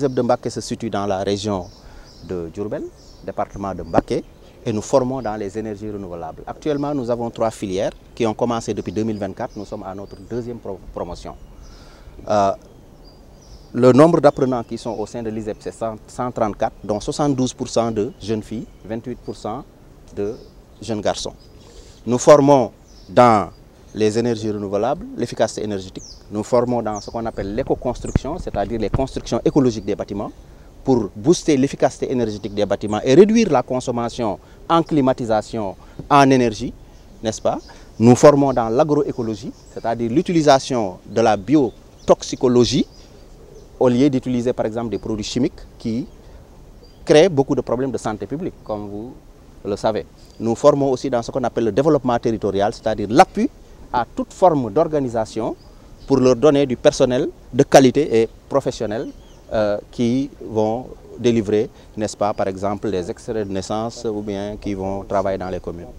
l'ISEP de Mbacké se situe dans la région de Diourbel, département de Mbacké, et nous formons dans les énergies renouvelables. Actuellement, nous avons 3 filières qui ont commencé depuis 2024. Nous sommes à notre deuxième promotion. Le nombre d'apprenants qui sont au sein de l'ISEP, c'est 134, dont 72% de jeunes filles, 28% de jeunes garçons. Nous formons dans les énergies renouvelables, l'efficacité énergétique. Nous formons dans ce qu'on appelle l'éco-construction, c'est-à-dire les constructions écologiques des bâtiments, pour booster l'efficacité énergétique des bâtiments et réduire la consommation en climatisation, en énergie, n'est-ce pas? Nous formons dans l'agroécologie, c'est-à-dire l'utilisation de la biotoxicologie au lieu d'utiliser par exemple des produits chimiques qui créent beaucoup de problèmes de santé publique, comme vous le savez. Nous formons aussi dans ce qu'on appelle le développement territorial, c'est-à-dire l'appui à toute forme d'organisation pour leur donner du personnel de qualité et professionnel qui vont délivrer, n'est-ce pas, par exemple, les extraits de naissance ou bien qui vont travailler dans les communes.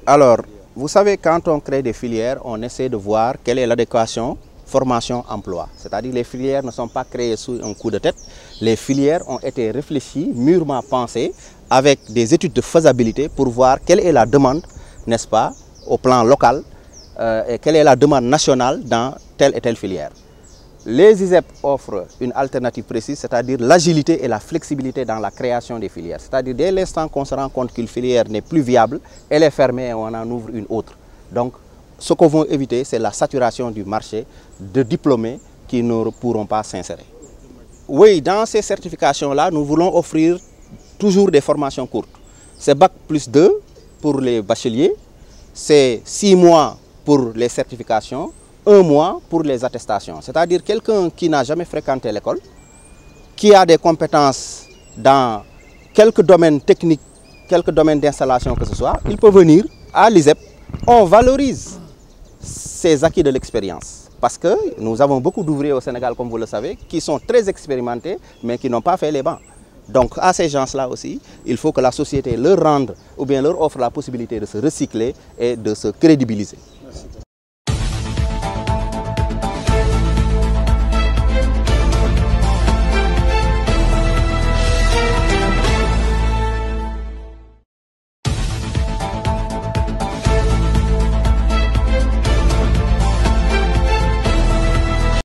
Alors, vous savez, quand on crée des filières, on essaie de voir quelle est l'adéquation formation-emploi. C'est-à-dire les filières ne sont pas créées sous un coup de tête. Les filières ont été réfléchies, mûrement pensées, avec des études de faisabilité pour voir quelle est la demande, n'est-ce pas, au plan local et quelle est la demande nationale dans telle et telle filière. Les ISEP offrent une alternative précise, c'est-à-dire l'agilité et la flexibilité dans la création des filières. C'est-à-dire dès l'instant qu'on se rend compte qu'une filière n'est plus viable, elle est fermée et on en ouvre une autre. Donc, ce qu'on veut éviter, c'est la saturation du marché de diplômés qui ne pourront pas s'insérer. Oui, dans ces certifications-là, nous voulons offrir toujours des formations courtes. C'est Bac plus 2 pour les bacheliers, c'est 6 mois pour les certifications, 1 mois pour les attestations. C'est-à-dire quelqu'un qui n'a jamais fréquenté l'école, qui a des compétences dans quelques domaines techniques, quelques domaines d'installation que ce soit, il peut venir à l'ISEP. On valorise ces acquis de l'expérience. Parce que nous avons beaucoup d'ouvriers au Sénégal, comme vous le savez, qui sont très expérimentés, mais qui n'ont pas fait les bancs. Donc à ces gens-là aussi, il faut que la société leur rende ou bien leur offre la possibilité de se recycler et de se crédibiliser.